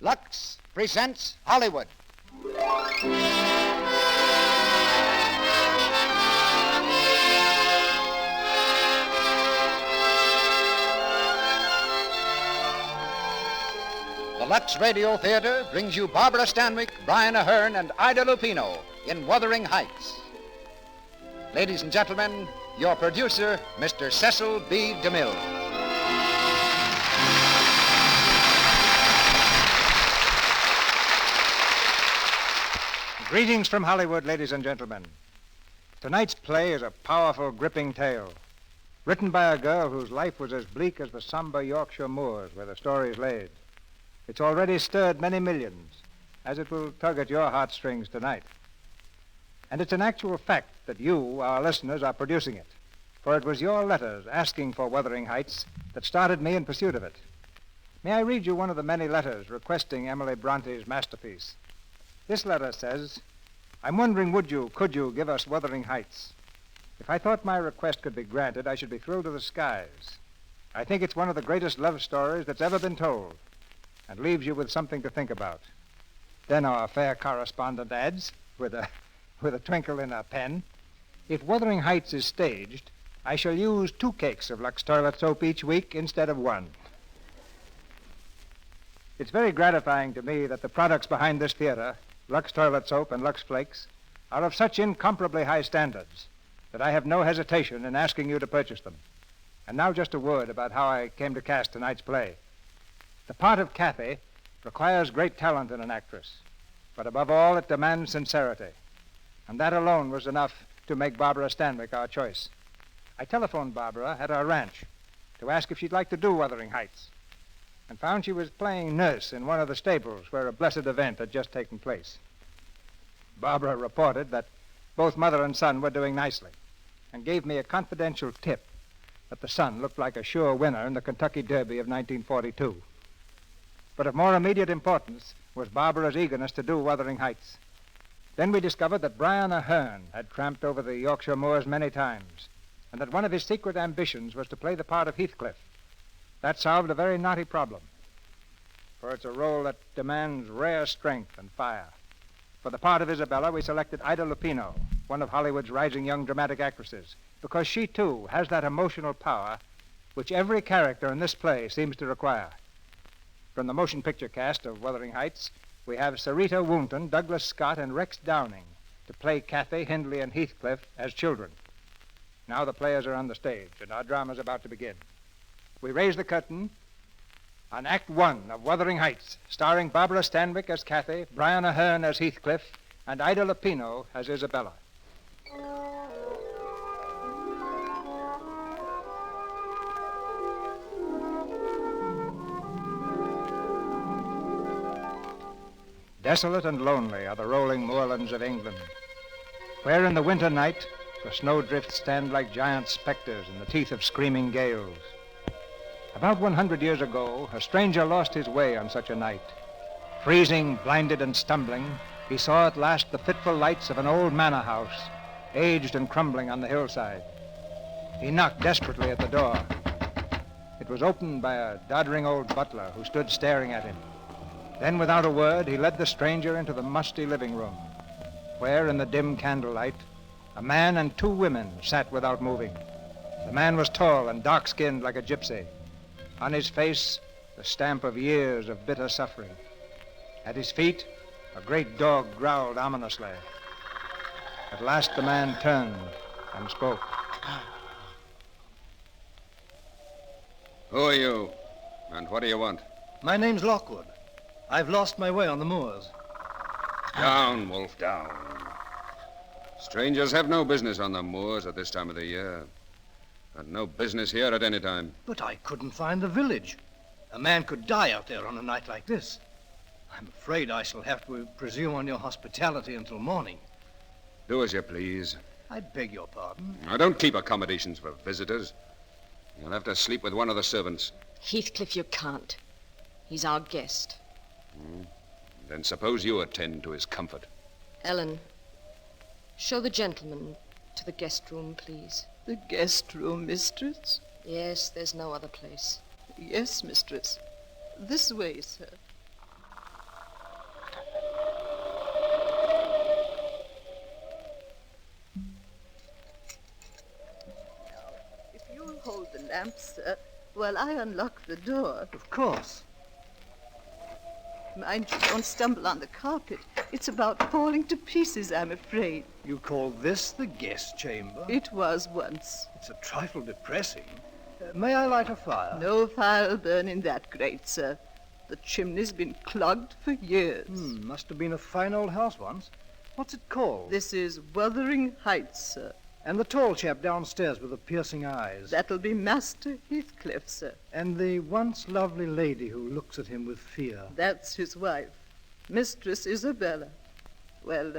Lux presents Hollywood. The Lux Radio Theatre brings you Barbara Stanwyck, Brian Aherne, and Ida Lupino in Wuthering Heights. Ladies and gentlemen, your producer, Mr. Cecil B. DeMille. Greetings from Hollywood, ladies and gentlemen. Tonight's play is a powerful, gripping tale, written by a girl whose life was as bleak as the somber Yorkshire moors where the story is laid. It's already stirred many millions, as it will tug at your heartstrings tonight. And it's an actual fact that you, our listeners, are producing it, for it was your letters asking for Wuthering Heights that started me in pursuit of it. May I read you one of the many letters requesting Emily Bronte's masterpiece? This letter says, I'm wondering, could you give us Wuthering Heights? If I thought my request could be granted, I should be thrilled to the skies. I think it's one of the greatest love stories that's ever been told, and leaves you with something to think about. Then our fair correspondent adds, with a twinkle in her pen, if Wuthering Heights is staged, I shall use 2 cakes of Lux toilet soap each week instead of 1. It's very gratifying to me that the products behind this theater, Lux toilet soap and Lux flakes, are of such incomparably high standards that I have no hesitation in asking you to purchase them. And now just a word about how I came to cast tonight's play. The part of Kathy requires great talent in an actress, but above all it demands sincerity. And that alone was enough to make Barbara Stanwyck our choice. I telephoned Barbara at our ranch to ask if she'd like to do Wuthering Heights, and found she was playing nurse in one of the stables where a blessed event had just taken place. Barbara reported that both mother and son were doing nicely, and gave me a confidential tip that the son looked like a sure winner in the Kentucky Derby of 1942. But of more immediate importance was Barbara's eagerness to do Wuthering Heights. Then we discovered that Brian Aherne had tramped over the Yorkshire moors many times, and that one of his secret ambitions was to play the part of Heathcliff. That solved a very knotty problem, for it's a role that demands rare strength and fire. For the part of Isabella, we selected Ida Lupino, one of Hollywood's rising young dramatic actresses, because she, too, has that emotional power which every character in this play seems to require. From the motion picture cast of Wuthering Heights, we have Sarita Woonton, Douglas Scott, and Rex Downing to play Kathy, Hindley, and Heathcliff as children. Now the players are on the stage, and our drama's about to begin. We raise the curtain on Act 1 of Wuthering Heights, starring Barbara Stanwyck as Kathy, Brian Aherne as Heathcliff, and Ida Lupino as Isabella. Desolate and lonely are the rolling moorlands of England, where in the winter night the snowdrifts stand like giant specters in the teeth of screaming gales. About 100 years ago, a stranger lost his way on such a night. Freezing, blinded, and stumbling, he saw at last the fitful lights of an old manor house, aged and crumbling on the hillside. He knocked desperately at the door. It was opened by a doddering old butler who stood staring at him. Then, without a word, he led the stranger into the musty living room, where, in the dim candlelight, a man and 2 women sat without moving. The man was tall and dark-skinned like a gypsy. On his face, the stamp of years of bitter suffering. At his feet, a great dog growled ominously. At last the man turned and spoke. Who are you, and what do you want? My name's Lockwood. I've lost my way on the moors. Down, Wolf, down. Strangers have no business on the moors at this time of the year. And no business here at any time. But I couldn't find the village. A man could die out there on a night like this. I'm afraid I shall have to presume on your hospitality until morning. Do as you please. I beg your pardon. I don't keep accommodations for visitors. You'll have to sleep with one of the servants. Heathcliff, you can't. He's our guest. Then suppose you attend to his comfort. Ellen, show the gentleman to the guest room, please. The guest room, mistress? Yes, there's no other place. Yes, mistress. This way, sir. lamp, sir, while I unlock the door. Of course. Mind you don't stumble on the carpet. It's about falling to pieces, I'm afraid. You call this the guest chamber? It was once. It's a trifle depressing. May I light a fire? No fire'll burn in that grate, sir. The chimney's been clogged for years. Must have been a fine old house once. What's it called? This is Wuthering Heights, sir. And the tall chap downstairs with the piercing eyes. That'll be Master Heathcliff, sir. And the once lovely lady who looks at him with fear. That's his wife, Mistress Isabella. Well,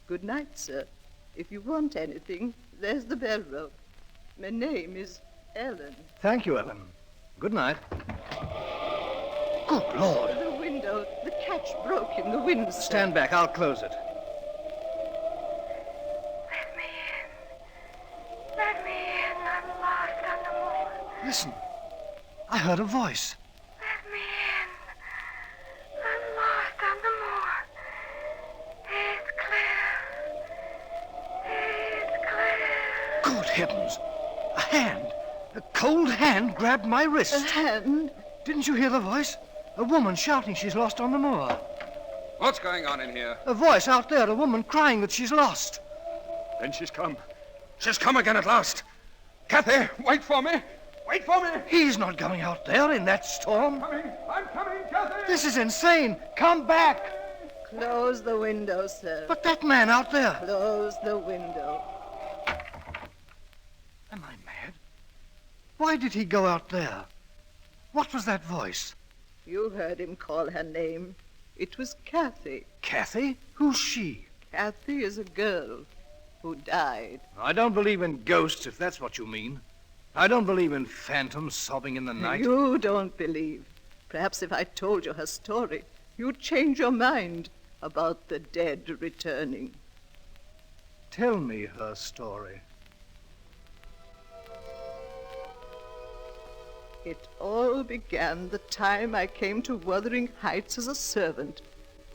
good night, sir. If you want anything, there's the bell rope. My name is Ellen. Thank you, Ellen. Good night. Good Lord. The window, the catch broke in the wind, sir. Stand back, I'll close it. Let me in. Let me in. I'm lost on the moor. Listen. I heard a voice. Let me in. I'm lost on the moor. It's clear. Good heavens. A hand. A cold hand grabbed my wrist. A hand? Didn't you hear the voice? A woman shouting she's lost on the moor. What's going on in here? A voice out there, a woman crying that she's lost. Then she's come. She's come again at last. Kathy, wait for me. Wait for me. He's not going out there in that storm. I'm coming, Kathy. This is insane. Come back. Close the window, sir. But that man out there. Close the window. Am I mad? Why did he go out there? What was that voice? You heard him call her name. It was Kathy. Kathy? Who's she? Kathy is a girl who died. I don't believe in ghosts, if that's what you mean. I don't believe in phantoms sobbing in the night. You don't believe. Perhaps if I told you her story, you'd change your mind about the dead returning. Tell me her story. It all began the time I came to Wuthering Heights as a servant.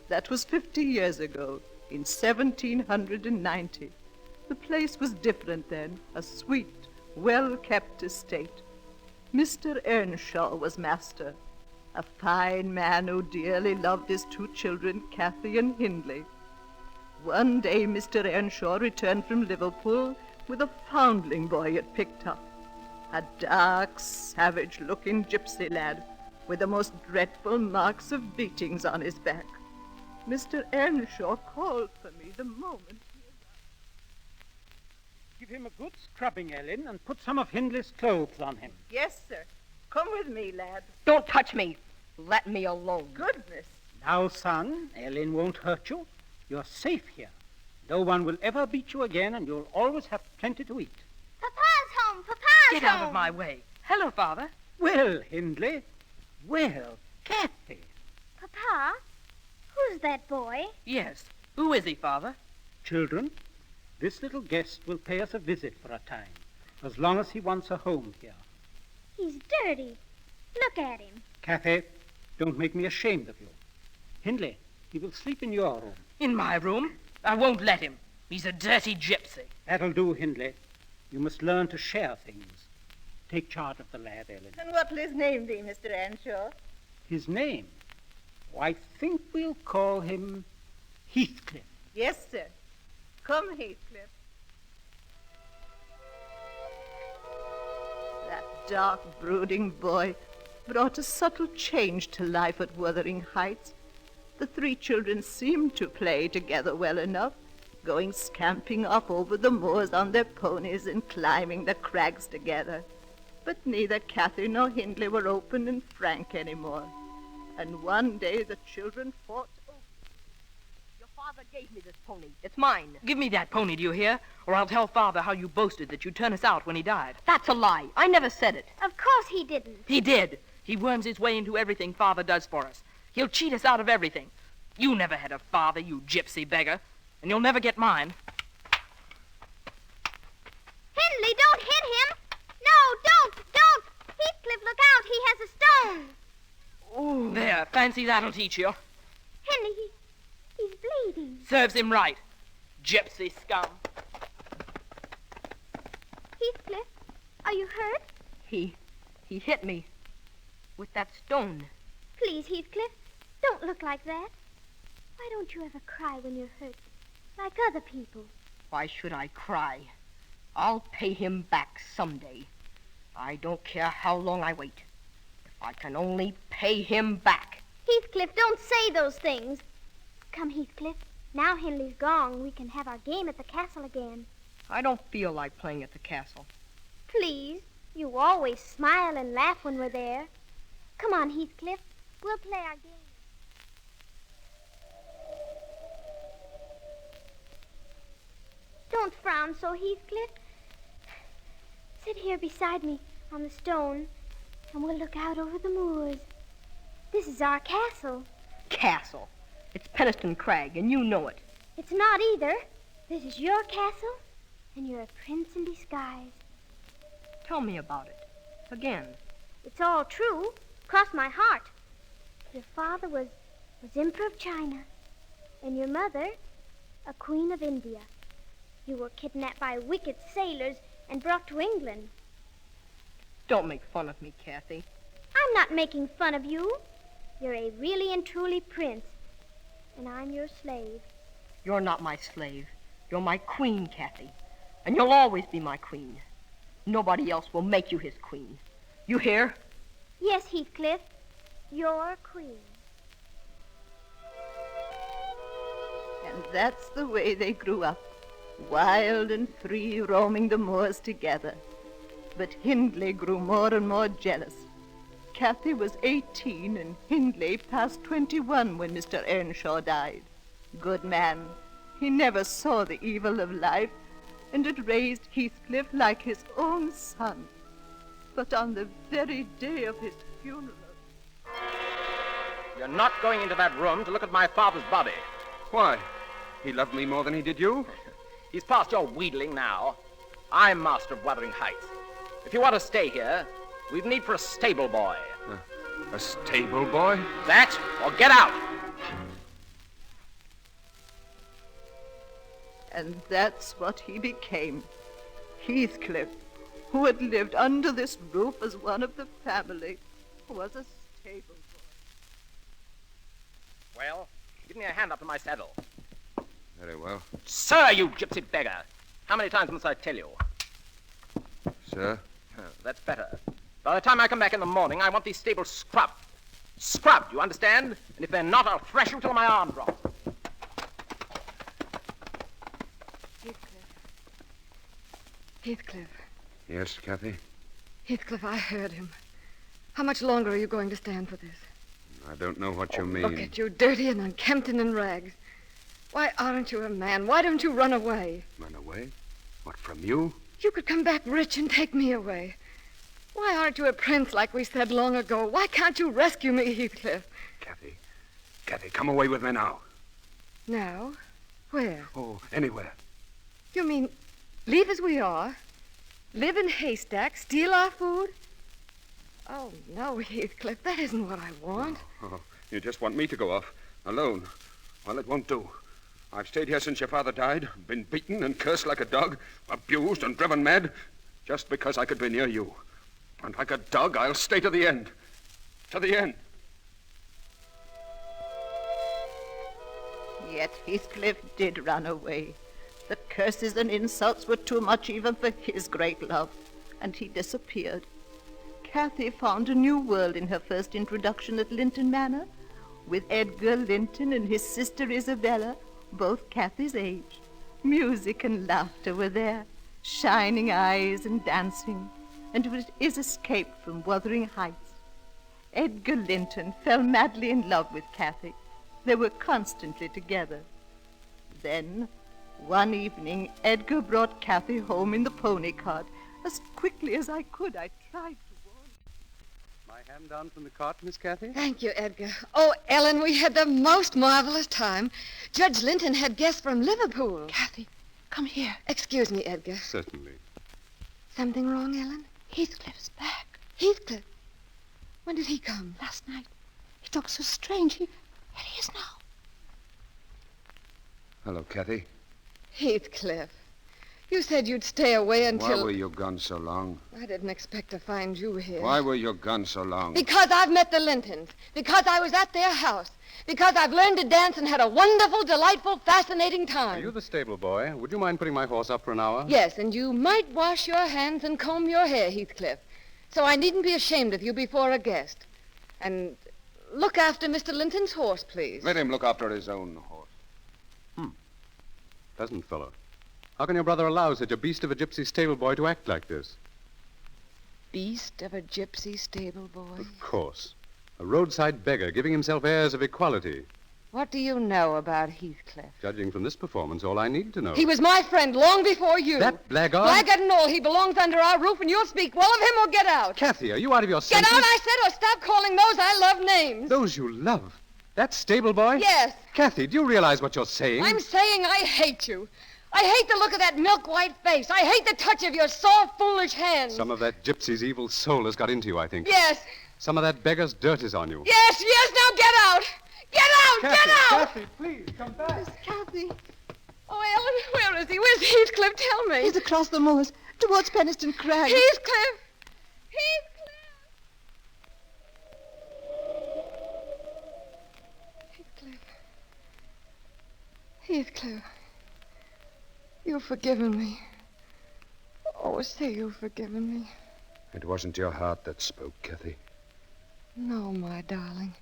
That was 50 years ago, in 1790. The place was different then, a sweet, well-kept estate. Mr. Earnshaw was master, a fine man who dearly loved his two children, Kathy and Hindley. One day Mr. Earnshaw returned from Liverpool with a foundling boy he had picked up. A dark, savage-looking gypsy lad with the most dreadful marks of beatings on his back. Mr. Earnshaw called for me the moment he arrived. Give him a good scrubbing, Ellen, and put some of Hindley's clothes on him. Yes, sir. Come with me, lad. Don't touch me. Let me alone. Goodness. Now, son, Ellen won't hurt you. You're safe here. No one will ever beat you again, and you'll always have plenty to eat. Papa's home. Papa's Get home. out of my way. Hello, Father. Well, Hindley. Well, Kathy. Papa, who's that boy? Yes. Who is he, Father? Children, this little guest will pay us a visit for a time, as long as he wants a home here. He's dirty. Look at him. Kathy, don't make me ashamed of you. Hindley, he will sleep in your room. In my room? I won't let him. He's a dirty gypsy. That'll do, Hindley. You must learn to share things. Take charge of the lad, Ellen. And what'll his name be, Mr. Earnshaw? His name? Oh, I think we'll call him Heathcliff. Yes, sir. Come, Heathcliff. That dark, brooding boy brought a subtle change to life at Wuthering Heights. The three children seemed to play together well enough, going scamping off over the moors on their ponies and climbing the crags together. But neither Kathy nor Hindley were open and frank anymore. And one day the children fought over. Your father gave me this pony. It's mine. Give me that pony, do you hear? Or I'll tell Father how you boasted that you'd turn us out when he died. That's a lie. I never said it. Of course he didn't. He did. He worms his way into everything Father does for us. He'll cheat us out of everything. You never had a father, you gypsy beggar. And you'll never get mine. Hindley, don't hit him. No, don't. Heathcliff, look out. He has a stone. Ooh. There, fancy that'll teach you. Hindley, he's bleeding. Serves him right. Gypsy scum. Heathcliff, are you hurt? He He hit me with that stone. Please, Heathcliff, don't look like that. Why don't you ever cry when you're hurt, like other people? Why should I cry? I'll pay him back someday. I don't care how long I wait. If I can only pay him back. Heathcliff, don't say those things. Come, Heathcliff. Now Hindley's gone, we can have our game at the castle again. I don't feel like playing at the castle. Please, you always smile and laugh when we're there. Come on, Heathcliff. We'll play our game. Don't frown so, Heathcliff. Sit here beside me on the stone, and we'll look out over the moors. This is our castle. Castle? It's Penistone Crag, and you know it. It's not either. This is your castle, and you're a prince in disguise. Tell me about it. Again. It's all true. Cross my heart. Your father was Emperor of China, and your mother, a Queen of India. You were kidnapped by wicked sailors and brought to England. Don't make fun of me, Kathy. I'm not making fun of you. You're a really and truly prince, and I'm your slave. You're not my slave. You're my queen, Kathy. And you'll always be my queen. Nobody else will make you his queen. You hear? Yes, Heathcliff. You're queen. And that's the way they grew up, wild and free, roaming the moors together. But Hindley grew more and more jealous. Kathy was 18 and Hindley past 21 when Mr. Earnshaw died. Good man. He never saw the evil of life and had raised Heathcliff like his own son. But on the very day of his funeral... You're not going into that room to look at my father's body. Why? He loved me more than he did you? He's past your wheedling now. I'm master of Wuthering Heights. If you want to stay here, we've need for a stable boy. A stable boy? That, or get out! And that's what he became. Heathcliff, who had lived under this roof as one of the family, was a stable boy. Well, give me a hand up to my saddle. Very well. Sir, you gypsy beggar! How many times must I tell you? Sir? Oh, that's better. By the time I come back in the morning, I want these stables scrubbed. Scrubbed, you understand? And if they're not, I'll thrash you till my arm drops. Heathcliff. Yes, Kathy? Heathcliff, I heard him. How much longer are you going to stand for this? I don't know what you mean. Look at you, dirty and unkempt and in rags. Why aren't you a man? Why don't you run away? Run away? What, from you? You could come back rich and take me away. Why aren't you a prince like we said long ago? Why can't you rescue me, Heathcliff? Kathy, come away with me now. Now? Where? Oh, anywhere. You mean leave as we are? Live in haystacks? Steal our food? Oh, no, Heathcliff, that isn't what I want. Oh, you just want me to go off, alone. Well, it won't do. I've stayed here since your father died, been beaten and cursed like a dog, abused and driven mad, just because I could be near you. And like a dog, I'll stay to the end. To the end. Yet Heathcliff did run away. The curses and insults were too much even for his great love, and he disappeared. Kathy found a new world in her first introduction at Linton Manor, with Edgar Linton and his sister Isabella, both Kathy's age. Music and laughter were there, shining eyes and dancing, and it was his escape from Wuthering Heights. Edgar Linton fell madly in love with Kathy. They were constantly together. Then, one evening, Edgar brought Kathy home in the pony cart. As quickly as I could, I tried to warn her. My hand down from the cart, Miss Kathy? Thank you, Edgar. Oh, Ellen, we had the most marvelous time. Judge Linton had guests from Liverpool. Kathy, come here. Excuse me, Edgar. Certainly. Something wrong, Ellen? Heathcliff's back. Heathcliff? When did he come? Last night. He talked so strange. Here he is now. Hello, Kathy. Heathcliff. You said you'd stay away until... Why were you gone so long? I didn't expect to find you here. Why were you gone so long? Because I've met the Lintons. Because I was at their house. Because I've learned to dance and had a wonderful, delightful, fascinating time. Are you the stable boy? Would you mind putting my horse up for an hour? Yes, and you might wash your hands and comb your hair, Heathcliff. So I needn't be ashamed of you before a guest. And look after Mr. Linton's horse, please. Let him look after his own horse. Pleasant fellow. How can your brother allow such a beast of a gypsy stable boy to act like this? Beast of a gypsy stable boy? Of course. A roadside beggar giving himself airs of equality. What do you know about Heathcliff? Judging from this performance, all I need to know. He was my friend long before you. That blackguard? Blackguard and all, he belongs under our roof, and you'll speak well of him or get out. Kathy, are you out of your senses? Get out, I said, or stop calling those I love names. Those you love? That stable boy? Yes. Kathy, do you realize what you're saying? I'm saying I hate you. I hate the look of that milk-white face. I hate the touch of your soft, foolish hands. Some of that gypsy's evil soul has got into you, I think. Yes. Some of that beggar's dirt is on you. Yes, now get out. Get out, Kathy, get out. Kathy, please, come back. Miss Kathy. Oh, Ellen, where is he? Where's Heathcliff? Tell me. He's across the moors, towards Penistone Crag. Heathcliff. Heathcliff, you've forgiven me. Oh, say you've forgiven me. It wasn't your heart that spoke, Kathy. No, my darling,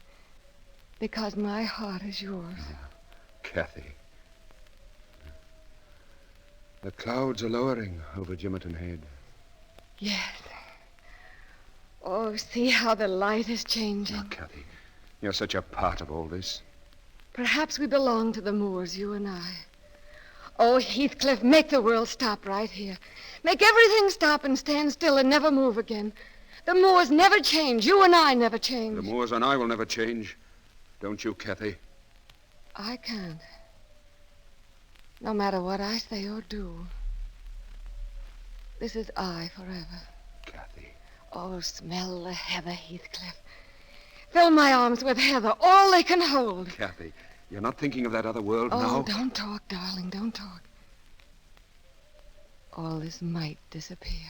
because my heart is yours. Kathy. The clouds are lowering over Jimmerton Head. Yes. Oh, see how the light is changing. Now, Kathy, you're such a part of all this. Perhaps we belong to the moors, you and I. Oh, Heathcliff, make the world stop right here. Make everything stop and stand still and never move again. The moors never change. You and I never change. The moors and I will never change. Don't you, Kathy? I can't. No matter what I say or do. This is I forever. Kathy. Oh, smell the heather, Heathcliff. Fill my arms with heather, all they can hold. Kathy, you're not thinking of that other world Oh, now? don't talk, darling, don't talk. All this might disappear.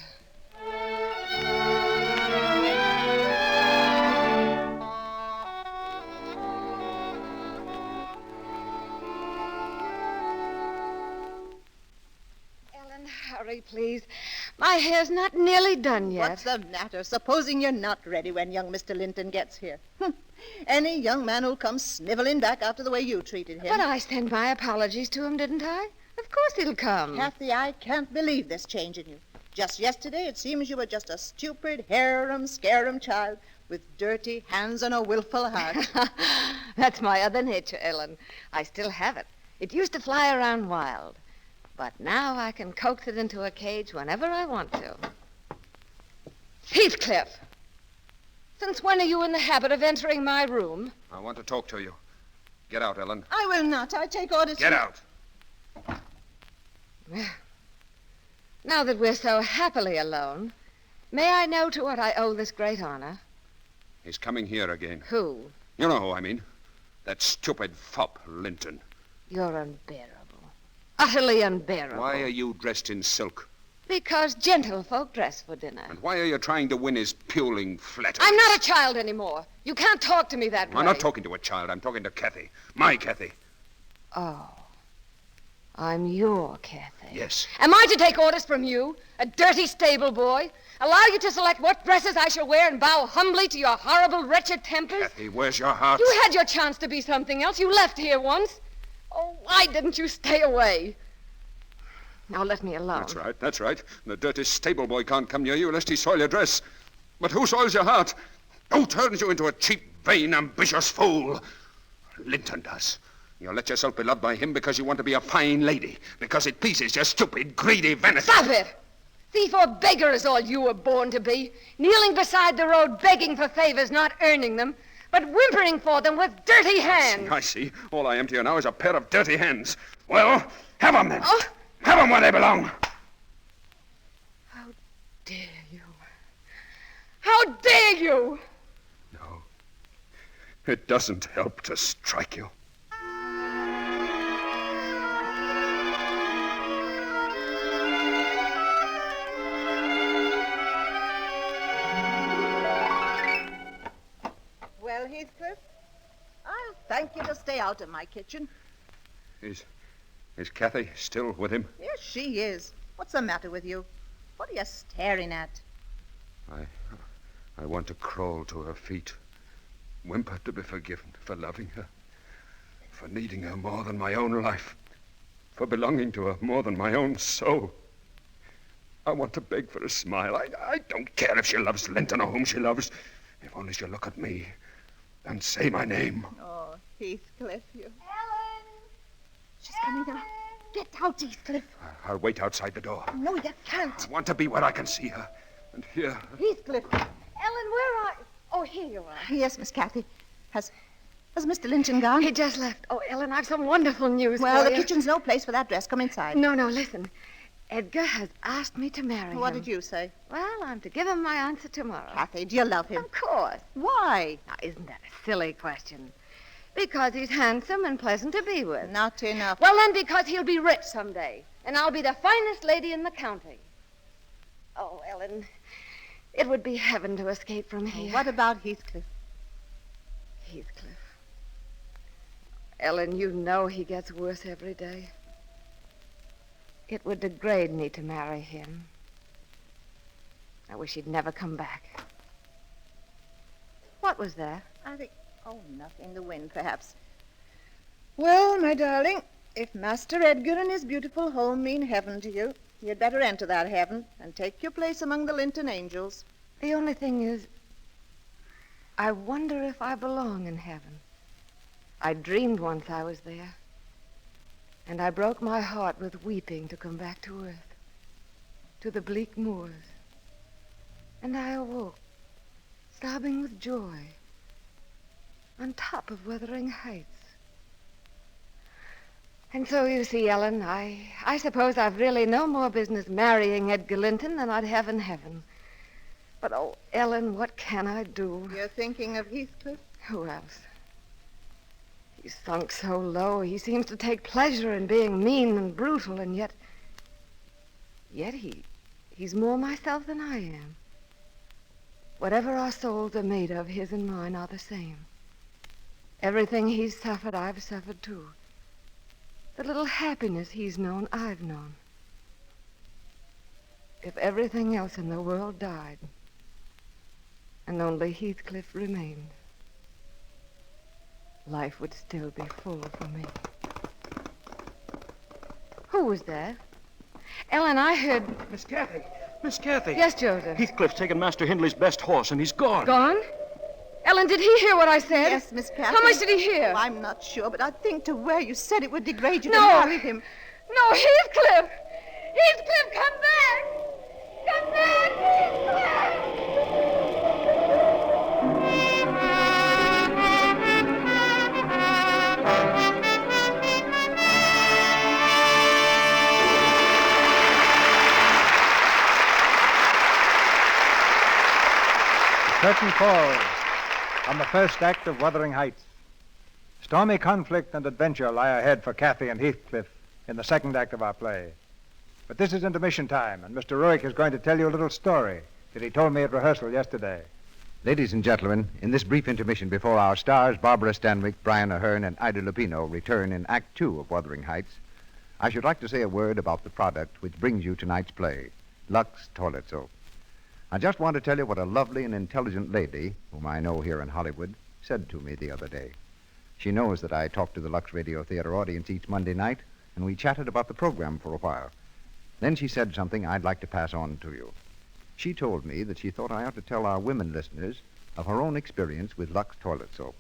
Ellen, hurry, please. My hair's not nearly done yet. What's the matter? Supposing you're not ready when young Mr. Linton gets here. Any young man who'll come sniveling back after the way you treated him. But I sent my apologies to him, didn't I? Of course he'll come. Kathy, I can't believe this change in you. Just yesterday, it seems you were just a stupid, harum-scarum child with dirty hands and a willful heart. That's my other nature, Ellen. I still have it. It used to fly around wild. But now I can coax it into a cage whenever I want to. Heathcliff! Since when are you in the habit of entering my room? I want to talk to you. Get out, Ellen. I will not. I take orders. Get out. Well, now that we're so happily alone, may I know to what I owe this great honor? He's coming here again. Who? You know who I mean. That stupid fop, Linton. You're unbearable. Utterly unbearable. Why are you dressed in silk? Because gentlefolk dress for dinner. And why are you trying to win his puling flattery? I'm not a child anymore. You can't talk to me that way. I'm not talking to a child. I'm talking to Kathy. My Kathy. Oh. I'm your Kathy. Yes. Am I to take orders from you, a dirty stable boy? Allow you to select what dresses I shall wear and bow humbly to your horrible, wretched tempers? Kathy, where's your heart? You had your chance to be something else. You left here once. Oh, why didn't you stay away? Now let me alone. That's right. The dirty stable boy can't come near you lest he soil your dress. But who soils your heart? Who turns you into a cheap, vain, ambitious fool? Linton does. You let yourself be loved by him because you want to be a fine lady, because it pleases your stupid, greedy vanity. Stop it! Thief or beggar is all you were born to be, kneeling beside the road begging for favors, not earning them, but whimpering for them with dirty hands. I see. All I am to you now is a pair of dirty hands. Well, have 'em then. Oh. Have 'em where they belong. How dare you? How dare you? No. It doesn't help to strike you. stay out of my kitchen. Is Kathy still with him? Yes, she is. What's the matter with you? What are you staring at? I want to crawl to her feet, whimper to be forgiven for loving her, for needing her more than my own life, for belonging to her more than my own soul. I want to beg for a smile. I don't care if she loves Linton or whom she loves. If only she'll look at me and say my name. Oh, Heathcliff, you... Ellen! She's coming now. Get out, Heathcliff. I'll wait outside the door. No, you can't. I want to be where I can see her and hear her. Heathcliff. Ellen, where are you? Oh, here you are. Yes, Miss Kathy. Has Mr. Linton gone? He just left. Oh, Ellen, I've some wonderful news Well, for the you. kitchen's no place for that dress. Come inside. No, listen. Edgar has asked me to marry him. What did you say? Well, I'm to give him my answer tomorrow. Kathy, do you love him? Of course. Why? Now, isn't that a silly question? Because he's handsome and pleasant to be with. Not enough. Well, then, because he'll be rich someday, and I'll be the finest lady in the county. Oh, Ellen, it would be heaven to escape from here. What about Heathcliff? Heathcliff. Ellen, you know he gets worse every day. It would degrade me to marry him. I wish he'd never come back. What was that? I think... Oh, nothing. The wind, perhaps. Well, my darling, if Master Edgar and his beautiful home mean heaven to you, you'd better enter that heaven and take your place among the Linton angels. The only thing is, I wonder if I belong in heaven. I dreamed once I was there, and I broke my heart with weeping to come back to earth, to the bleak moors. And I awoke, sobbing with joy, on top of Wuthering Heights. And so, you see, Ellen, I suppose I've really no more business marrying Edgar Linton than I'd have in heaven. But, oh, Ellen, what can I do? You're thinking of Heathcliff? Who else? He's sunk so low. He seems to take pleasure in being mean and brutal, and yet he's more myself than I am. Whatever our souls are made of, his and mine are the same. Everything he's suffered, I've suffered too. The little happiness he's known, I've known. If everything else in the world died, and only Heathcliff remained, life would still be full for me. Who was that? Ellen, I heard... Miss Kathy! Miss Kathy! Yes, Joseph? Heathcliff's taken Master Hindley's best horse, and he's gone. Gone? Ellen, did he hear what I said? Yes, Miss Kathy. How much did he hear? Oh, I'm not sure, but I think to where you said it would degrade you No. to marry him. No, Heathcliff! Heathcliff, come back! Come back, Heathcliff! Curtain falls on the first act of Wuthering Heights. Stormy conflict and adventure lie ahead for Kathy and Heathcliff in the second act of our play. But this is intermission time, and Mr. Ruick is going to tell you a little story that he told me at rehearsal yesterday. Ladies and gentlemen, in this brief intermission before our stars, Barbara Stanwyck, Brian Ahern, and Ida Lupino, return in Act 2 of Wuthering Heights, I should like to say a word about the product which brings you tonight's play, Lux Toilet Soap. I just want to tell you what a lovely and intelligent lady, whom I know here in Hollywood, said to me the other day. She knows that I talk to the Lux Radio Theatre audience each Monday night, and we chatted about the program for a while. Then she said something I'd like to pass on to you. She told me that she thought I ought to tell our women listeners of her own experience with Lux Toilet Soap.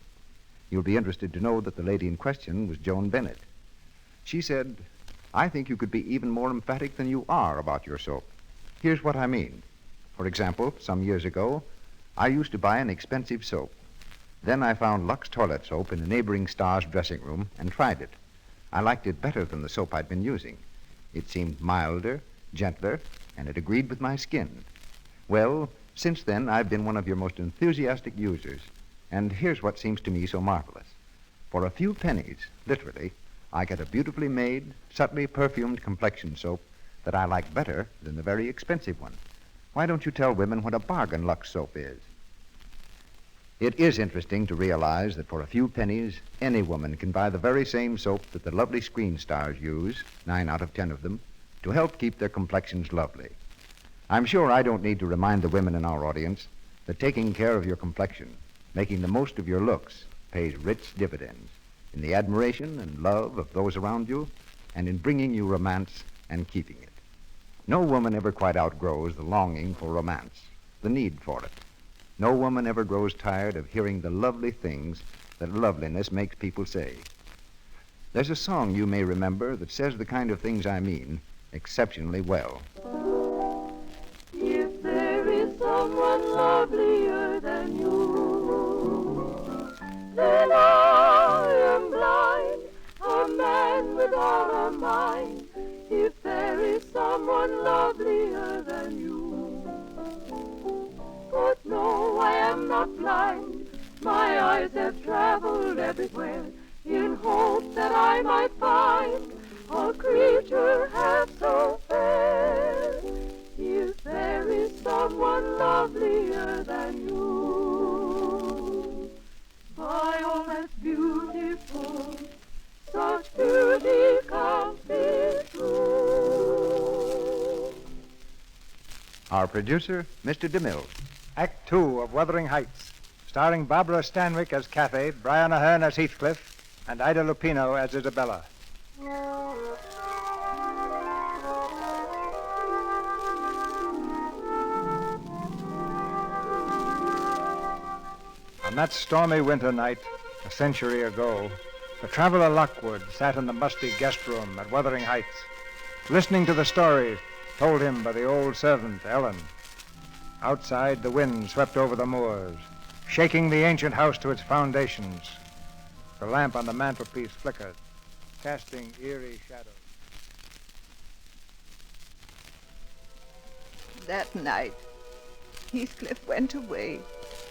You'll be interested to know that the lady in question was Joan Bennett. She said, I think you could be even more emphatic than you are about your soap. Here's what I mean. For example, some years ago, I used to buy an expensive soap. Then I found Lux Toilet Soap in a neighboring star's dressing room and tried it. I liked it better than the soap I'd been using. It seemed milder, gentler, and it agreed with my skin. Well, since then, I've been one of your most enthusiastic users. And here's what seems to me so marvelous. For a few pennies, literally, I get a beautifully made, subtly perfumed complexion soap that I like better than the very expensive one. Why don't you tell women what a bargain Lux soap is? It is interesting to realize that for a few pennies, any woman can buy the very same soap that the lovely screen stars use, 9 out of 10 of them, to help keep their complexions lovely. I'm sure I don't need to remind the women in our audience that taking care of your complexion, making the most of your looks, pays rich dividends in the admiration and love of those around you and in bringing you romance and keeping it. No woman ever quite outgrows the longing for romance, the need for it. No woman ever grows tired of hearing the lovely things that loveliness makes people say. There's a song you may remember that says the kind of things I mean exceptionally well. If there is someone lovelier than you, then I am blind, a man without a mind. If there is someone lovelier than you. But no, I am not blind. My eyes have traveled everywhere in hope that I might find a creature half so fair. If there is someone lovelier than you. My, oh, that's beautiful. Such beauty can't be true. Our producer, Mr. DeMille. Act 2 of Wuthering Heights, starring Barbara Stanwyck as Cathy, Brian Ahern as Heathcliff, and Ida Lupino as Isabella. On that stormy winter night, a century ago, the traveler Lockwood sat in the musty guest room at Wuthering Heights, listening to the stories told him by the old servant, Ellen. Outside, the wind swept over the moors, shaking the ancient house to its foundations. The lamp on the mantelpiece flickered, casting eerie shadows. That night, Heathcliff went away.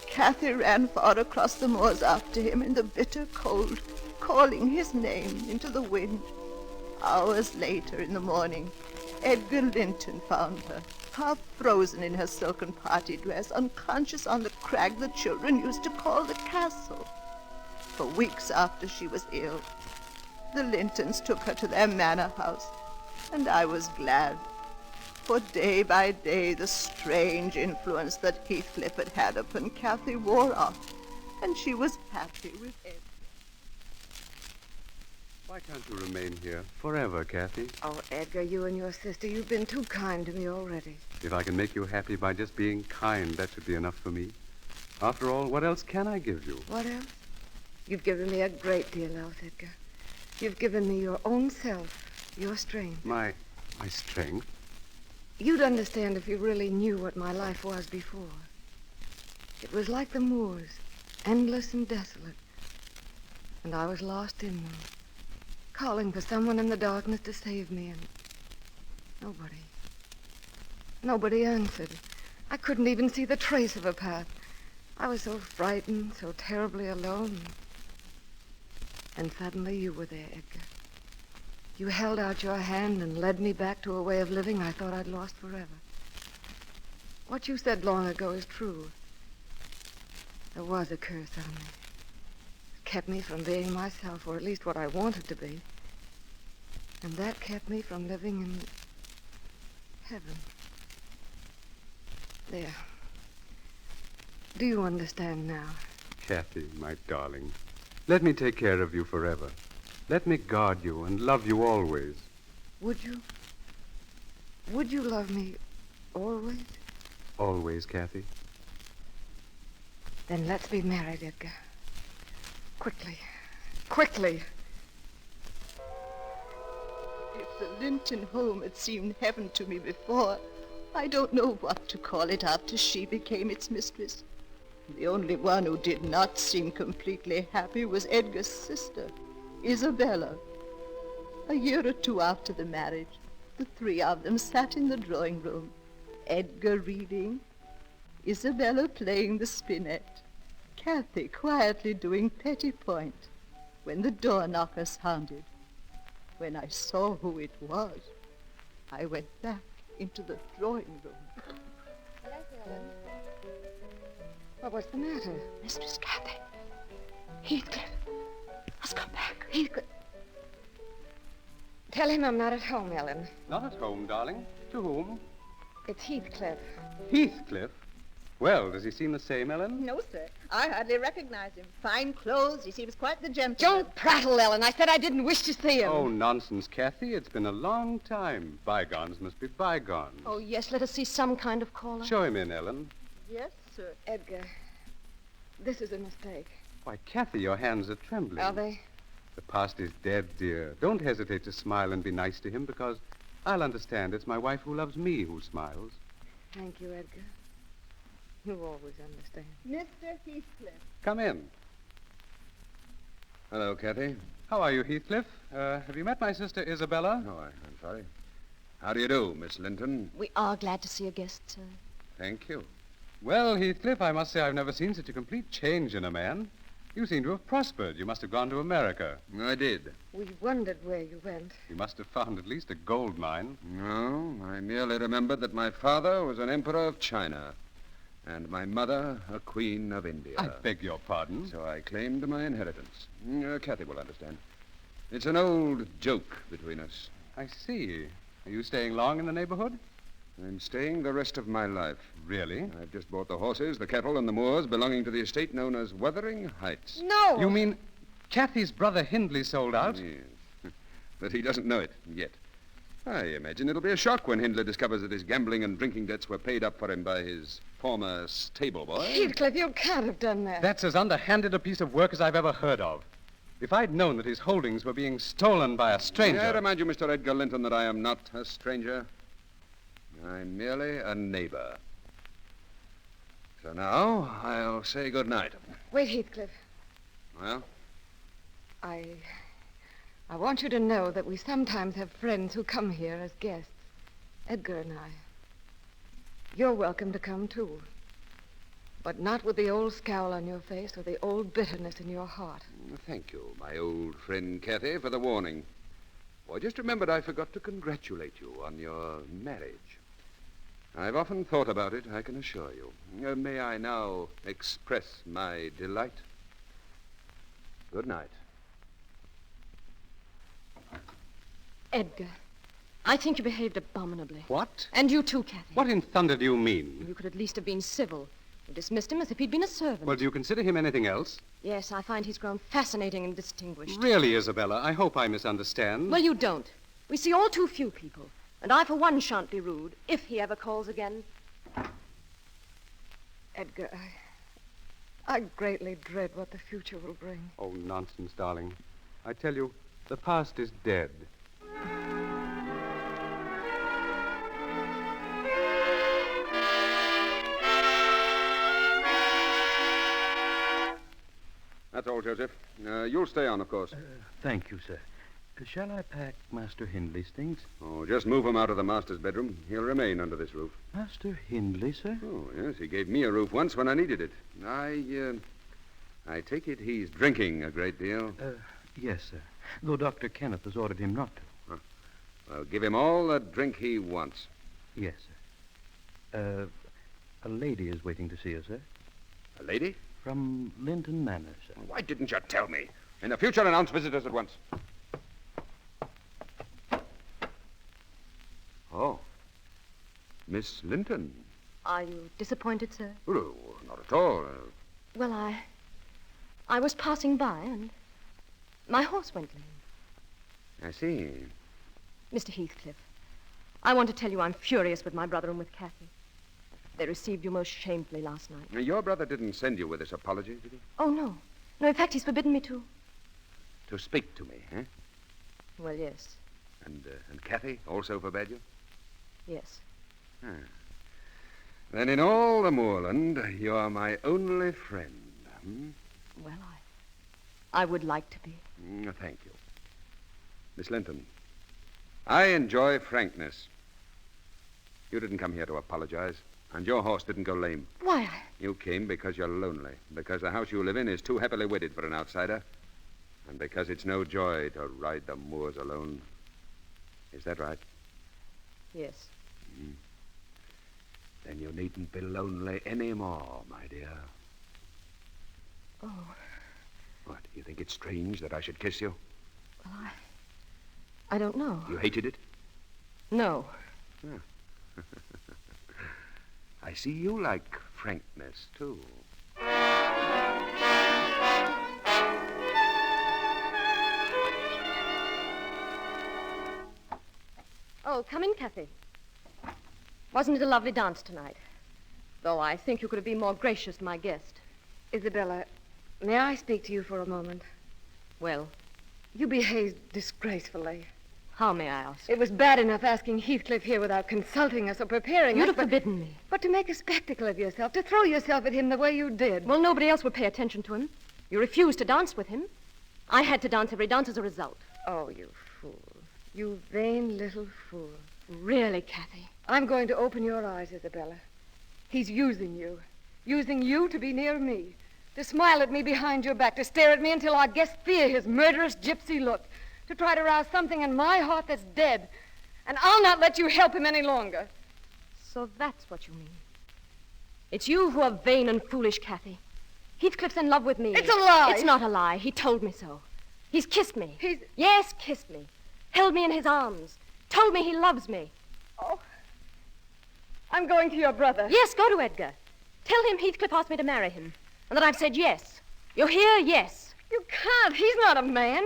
Cathy ran far across the moors after him in the bitter cold, calling his name into the wind. Hours later in the morning, Edgar Linton found her, half frozen in her silken party dress, unconscious on the crag the children used to call the castle. For weeks after she was ill, the Lintons took her to their manor house, and I was glad. For day by day, the strange influence that Heathcliff had had upon Cathy wore off, and she was happy with Edgar. Why can't you remain here forever, Cathy? Oh, Edgar, you and your sister, you've been too kind to me already. If I can make you happy by just being kind, that should be enough for me. After all, what else can I give you? What else? You've given me a great deal else, Edgar. You've given me your own self, your strength. My strength? You'd understand if you really knew what my life was before. It was like the moors, endless and desolate. And I was lost in them, calling for someone in the darkness to save me, and nobody answered. I couldn't even see the trace of a path. I was so frightened, so terribly alone. And suddenly you were there, Edgar. You held out your hand and led me back to a way of living I thought I'd lost forever. What you said long ago is true. There was a curse on me. It kept me from being myself, or at least what I wanted to be. And that kept me from living in heaven. There. Do you understand now? Cathy, my darling, let me take care of you forever. Let me guard you and love you always. Would you? Would you love me always? Always, Cathy. Then let's be married, Edgar. Quickly. Quickly. If the Linton home had seemed heaven to me before, I don't know what to call it after she became its mistress. The only one who did not seem completely happy was Edgar's sister, Isabella. A year or two after the marriage, the three of them sat in the drawing room, Edgar reading, Isabella playing the spinet, Cathy quietly doing petit point, when the door knocker sounded. When I saw who it was, I went back into the drawing room. Yes, Ellen. What's the matter? Mistress Cathy. Heathcliff. Let's come back. Heathcliff. Tell him I'm not at home, Ellen. Not at home, darling. To whom? It's Heathcliff. Heathcliff? Well, does he seem the same, Ellen? No, sir. I hardly recognize him. Fine clothes. He seems quite the gentleman. Don't prattle, Ellen. I said I didn't wish to see him. Oh, nonsense, Cathy. It's been a long time. Bygones must be bygones. Oh, yes, let us see some kind of caller. Show him in, Ellen. Yes, sir. Edgar, this is a mistake. Why, Cathy, your hands are trembling. Are they? The past is dead, dear. Don't hesitate to smile and be nice to him, because I'll understand it's my wife who loves me who smiles. Thank you, Edgar. You always understand. Mr. Heathcliff. Come in. Hello, Cathy. How are you, Heathcliff? Have you met my sister Isabella? No, I'm sorry. How do you do, Miss Linton? We are glad to see a guest, sir. Thank you. Well, Heathcliff, I must say I've never seen such a complete change in a man. You seem to have prospered. You must have gone to America. I did. We wondered where you went. You must have found at least a gold mine. No, I merely remembered that my father was an emperor of China and my mother a queen of India. I beg your pardon? So I claimed my inheritance. Cathy will understand. It's an old joke between us. I see. Are you staying long in the neighborhood? I'm staying the rest of my life. Really? I've just bought the horses, the cattle, and the moors belonging to the estate known as Wuthering Heights. No! You mean Cathy's brother Hindley sold out? Yes. But he doesn't know it yet. I imagine it'll be a shock when Hindley discovers that his gambling and drinking debts were paid up for him by his former stable boy. Heathcliff, you can't have done that. That's as underhanded a piece of work as I've ever heard of. If I'd known that his holdings were being stolen by a stranger... I remind you, Mr. Edgar Linton, that I am not a stranger. I'm merely a neighbor. So now, I'll say good night. Wait, Heathcliff. Well? I want you to know that we sometimes have friends who come here as guests. Edgar and I. You're welcome to come, too. But not with the old scowl on your face or the old bitterness in your heart. Thank you, my old friend Cathy, for the warning. I just remembered I forgot to congratulate you on your marriage. I've often thought about it, I can assure you. May I now express my delight? Good night. Edgar, I think you behaved abominably. What? And you too, Cathy. What in thunder do you mean? You could at least have been civil. You dismissed him as if he'd been a servant. Well, do you consider him anything else? Yes, I find he's grown fascinating and distinguished. Really, Isabella, I hope I misunderstand. Well, you don't. We see all too few people. And I, for one, shan't be rude, if he ever calls again. Edgar, I greatly dread what the future will bring. Oh, nonsense, darling. I tell you, the past is dead. That's all, Joseph. You'll stay on, of course. Thank you, sir. Shall I pack Master Hindley's things? Oh, just move him out of the master's bedroom. He'll remain under this roof. Master Hindley, sir? Oh, yes. He gave me a roof once when I needed it. I take it he's drinking a great deal. Yes, sir. Though Dr. Kenneth has ordered him not to. Huh. Well, give him all the drink he wants. Yes, sir. A lady is waiting to see us, sir. A lady? From Linton Manor, sir. Why didn't you tell me? In the future, announce visitors at once. Oh. Miss Linton. Are you disappointed, sir? Oh, not at all. Well, I was passing by and my horse went lame. I see. Mr. Heathcliff, I want to tell you I'm furious with my brother and with Cathy. They received you most shamefully last night. Your brother didn't send you with this apology, did he? Oh, no. No, in fact, he's forbidden me to. To speak to me, eh? Well, yes. And Cathy also forbade you? Yes. Then in all the moorland, you're my only friend. Well, I would like to be. Thank you. Miss Linton, I enjoy frankness. You didn't come here to apologize, and your horse didn't go lame. Why, You came because you're lonely, because the house you live in is too happily wedded for an outsider, and because it's no joy to ride the moors alone. Is that right? Yes. Then you needn't be lonely anymore, my dear. Oh. What, you think it's strange that I should kiss you? Well, I don't know. You hated it? No. Huh. I see you like frankness, too. Oh, come in, Kathy. Wasn't it a lovely dance tonight? Though I think you could have been more gracious to my guest. Isabella, may I speak to you for a moment? Well? You behaved disgracefully. How, may I ask? It was bad enough asking Heathcliff here without consulting us or preparing You'd us. have forbidden me. But to make a spectacle of yourself, to throw yourself at him the way you did. Well, nobody else would pay attention to him. You refused to dance with him. I had to dance every dance as a result. Oh, you fool. You vain little fool. Really, Kathy? I'm going to open your eyes, Isabella. He's using you. Using you to be near me. To smile at me behind your back. To stare at me until our guests fear his murderous gypsy look. To try to rouse something in my heart that's dead. And I'll not let you help him any longer. So that's what you mean. It's you who are vain and foolish, Kathy. Heathcliff's in love with me. It's a lie. It's not a lie. He told me so. He's kissed me. Yes, kissed me. Held me in his arms. Told me he loves me. Oh. I'm going to your brother. Yes, go to Edgar. Tell him Heathcliff asked me to marry him. And that I've said yes. You hear? Yes. You can't. He's not a man.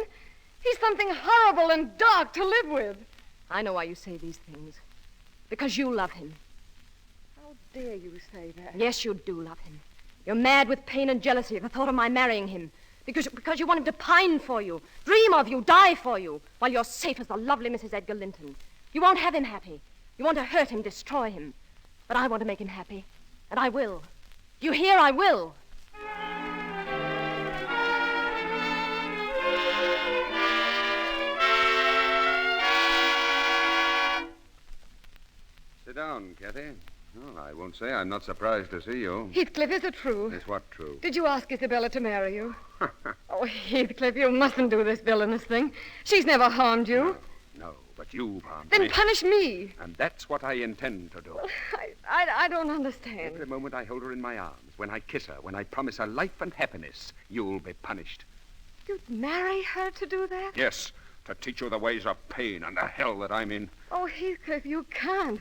He's something horrible and dark to live with. I know why you say these things. Because you love him. How dare you say that? Yes, you do love him. You're mad with pain and jealousy at the thought of my marrying him. Because you want him to pine for you, dream of you, die for you, while you're safe as the lovely Mrs. Edgar Linton. You won't have him happy. You want to hurt him, destroy him. But I want to make him happy. And I will. Do you hear? I will. Sit down, Kathy. Well, I won't say I'm not surprised to see you. Heathcliff, is it true? Is what true? Did you ask Isabella to marry you? Oh, Heathcliff, you mustn't do this villainous thing. She's never harmed you. No, but you've harmed me. Then me. Punish me. And that's what I intend to do. I don't understand. Every moment I hold her in my arms, when I kiss her, when I promise her life and happiness, you'll be punished. You'd marry her to do that? Yes, to teach you the ways of pain and the hell that I'm in. Oh, Heathcliff, you can't.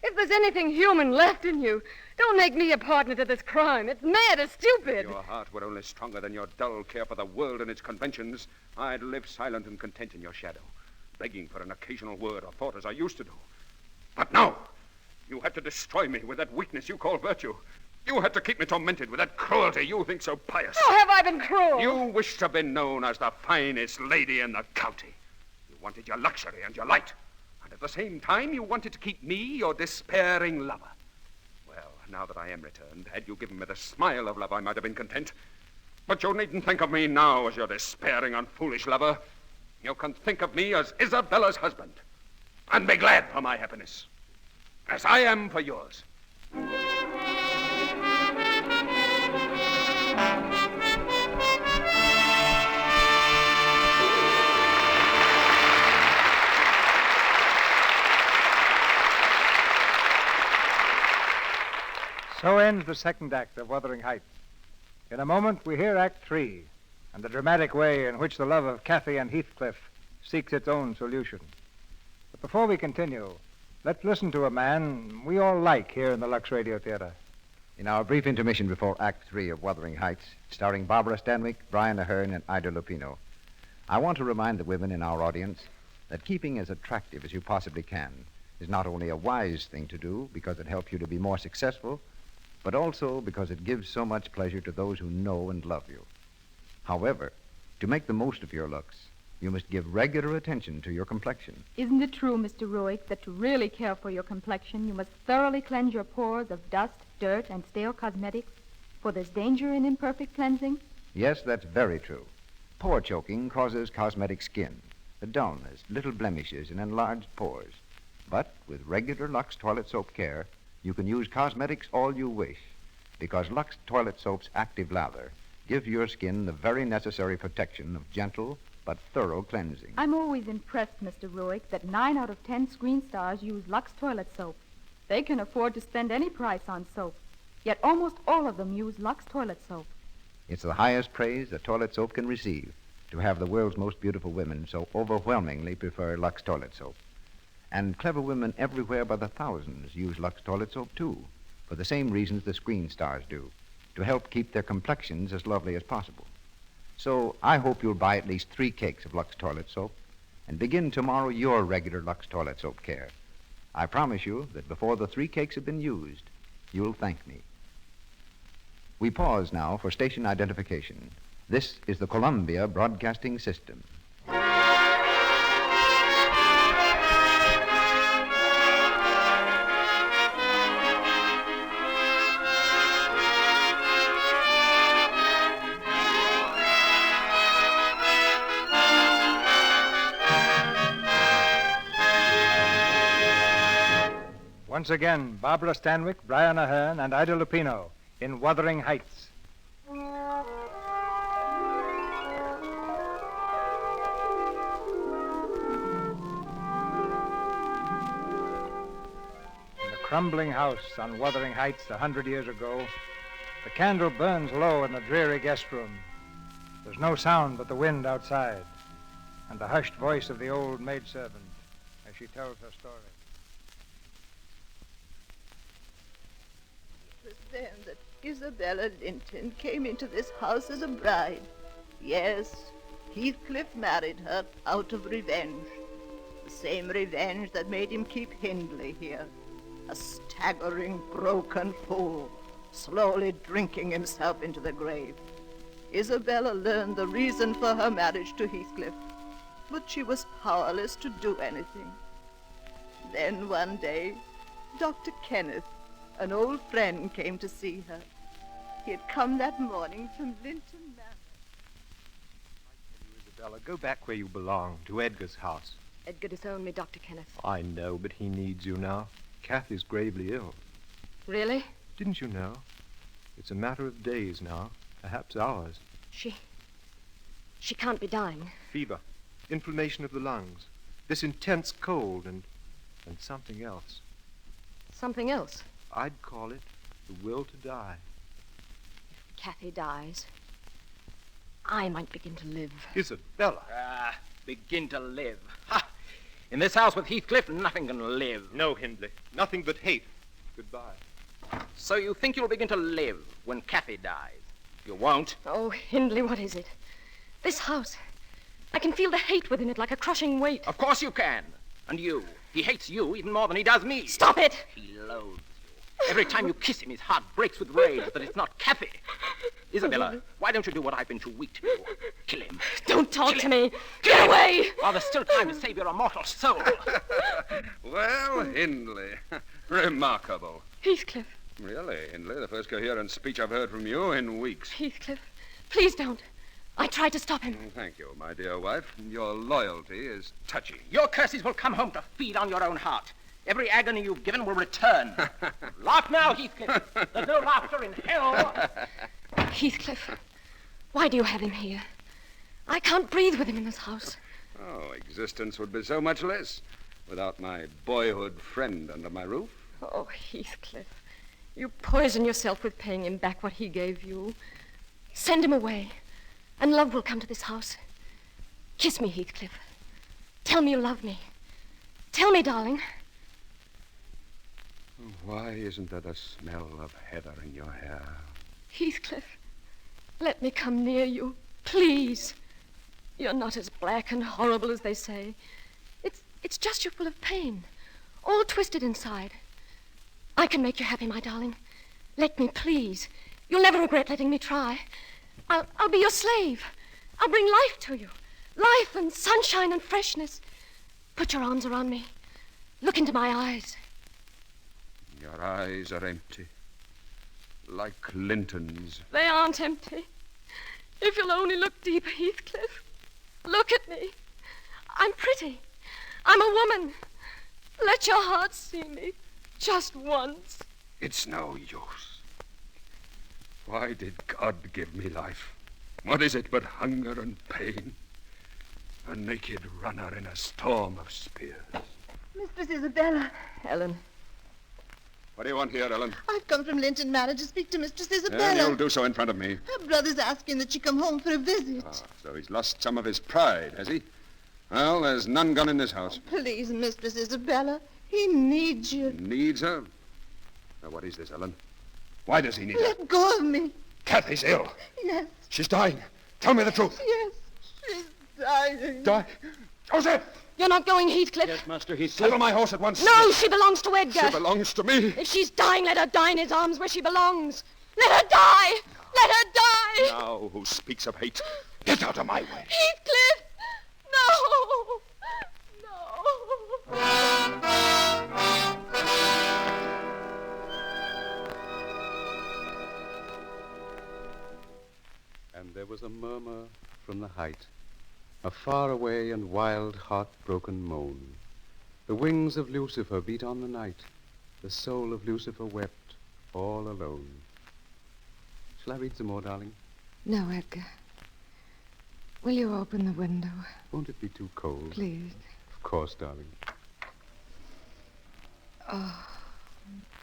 If there's anything human left in you, don't make me a partner to this crime. It's mad, it's stupid. If your heart were only stronger than your dull care for the world and its conventions, I'd live silent and content in your shadow, begging for an occasional word or thought as I used to do. But no! You had to destroy me with that weakness you call virtue. You had to keep me tormented with that cruelty you think so pious. How have I been cruel? You wished to be known as the finest lady in the county. You wanted your luxury and your light. And at the same time, you wanted to keep me your despairing lover. Well, now that I am returned, had you given me the smile of love, I might have been content. But you needn't think of me now as your despairing and foolish lover. You can think of me as Isabella's husband. And be glad for my happiness. As I am for yours. So ends the second act of Wuthering Heights. In a moment, we hear Act 3, and the dramatic way in which the love of Kathy and Heathcliff seeks its own solution. But before we continue, let's listen to a man we all like here in the Lux Radio Theatre. In our brief intermission before Act 3 of Wuthering Heights, starring Barbara Stanwyck, Brian Ahern, and Ida Lupino, I want to remind the women in our audience that keeping as attractive as you possibly can is not only a wise thing to do because it helps you to be more successful, but also because it gives so much pleasure to those who know and love you. However, to make the most of your looks, you must give regular attention to your complexion. Isn't it true, Mr. Ruick, that to really care for your complexion, you must thoroughly cleanse your pores of dust, dirt, and stale cosmetics? For there's danger in imperfect cleansing? Yes, that's very true. Pore choking causes cosmetic skin, the dullness, little blemishes, and enlarged pores. But with regular Lux toilet soap care, you can use cosmetics all you wish, because Lux toilet soap's active lather gives your skin the very necessary protection of gentle but thorough cleansing. I'm always impressed, Mr. Ruick, that 9 out of 10 screen stars use Lux toilet soap. They can afford to spend any price on soap, yet almost all of them use Lux toilet soap. It's the highest praise that toilet soap can receive, to have the world's most beautiful women so overwhelmingly prefer Lux toilet soap. And clever women everywhere by the thousands use Lux toilet soap, too, for the same reasons the screen stars do, to help keep their complexions as lovely as possible. So I hope you'll buy at least 3 cakes of Lux toilet soap and begin tomorrow your regular Lux toilet soap care. I promise you that before the 3 cakes have been used, you'll thank me. We pause now for station identification. This is the Columbia Broadcasting System. Once again, Barbara Stanwyck, Brian Ahern, and Ida Lupino in Wuthering Heights. In the crumbling house on Wuthering Heights 100 years ago, the candle burns low in the dreary guest room. There's no sound but the wind outside and the hushed voice of the old maidservant as she tells her story. It was then that Isabella Linton came into this house as a bride. Yes, Heathcliff married her out of revenge. The same revenge that made him keep Hindley here. A staggering, broken fool, slowly drinking himself into the grave. Isabella learned the reason for her marriage to Heathcliff, but she was powerless to do anything. Then one day, Dr. Kenneth, an old friend, came to see her. He had come that morning from Linton Manor. Isabella, go back where you belong, to Edgar's house. Edgar disowned me, Dr. Kenneth. I know, but he needs you now. Kathy's gravely ill. Really? Didn't you know? It's a matter of days now, perhaps hours. She can't be dying. Fever, inflammation of the lungs, this intense cold, and something else. Something else? I'd call it the will to die. If Kathy dies, I might begin to live. Isabella. Begin to live. Ha! In this house with Heathcliff, nothing can live. No, Hindley. Nothing but hate. Goodbye. So you think you'll begin to live when Kathy dies? You won't. Oh, Hindley, what is it? This house. I can feel the hate within it like a crushing weight. Of course you can. And you. He hates you even more than he does me. Stop it! He loathes you. Every time you kiss him, his heart breaks with rage that it's not Kathy. Isabella, why don't you do what I've been too weak to do? Kill him. Don't talk to me. Get away! While there's still time to save your immortal soul. Well, Hindley. Remarkable. Heathcliff. Really, Hindley, the first coherent speech I've heard from you in weeks. Heathcliff, please don't. I tried to stop him. Thank you, my dear wife. Your loyalty is touching. Your curses will come home to feed on your own heart. Every agony you've given will return. Laugh now, Heathcliff. There's no laughter in hell. Heathcliff, why do you have him here? I can't breathe with him in this house. Oh, existence would be so much less without my boyhood friend under my roof. Oh, Heathcliff, you poison yourself with paying him back what he gave you. Send him away, and love will come to this house. Kiss me, Heathcliff. Tell me you love me. Tell me, darling. Why isn't there the smell of heather in your hair? Heathcliff, let me come near you, please. You're not as black and horrible as they say. It's just you're full of pain, all twisted inside. I can make you happy, my darling. Let me, please. You'll never regret letting me try. I'll be your slave. I'll bring life to you. Life and sunshine and freshness. Put your arms around me. Look into my eyes. Your eyes are empty, like Linton's. They aren't empty. If you'll only look deeper, Heathcliff. Look at me. I'm pretty. I'm a woman. Let your heart see me. Just once. It's no use. Why did God give me life? What is it but hunger and pain? A naked runner in a storm of spears. Mistress Isabella. Ellen. What do you want here, Ellen? I've come from Linton Manor to speak to Mistress Isabella. And you'll do so in front of me. Her brother's asking that she come home for a visit. Ah, so he's lost some of his pride, has he? Well, there's none gone in this house. Please, Mistress Isabella. He needs you. Needs her? Now, what is this, Ellen? Why does he need her? Let go of me. Kathy's ill. Yes, She's dying. Tell me the truth. yes. She's dying. Die. Joseph! You're not going, Heathcliff? Yes, Master Heathcliff. Saddle my horse at once. No, she belongs to Edgar. She belongs to me. If she's dying, let her die in his arms where she belongs. Let her die! Let her die! Now, who speaks of hate? Get out of my way. Heathcliff! No! And there was a murmur from the height, a far-away and wild, heart-broken moan. The wings of Lucifer beat on the night. The soul of Lucifer wept, all alone. Shall I read some more, darling? No, Edgar. Will you open the window? Won't it be too cold? Please. Of course, darling. Oh,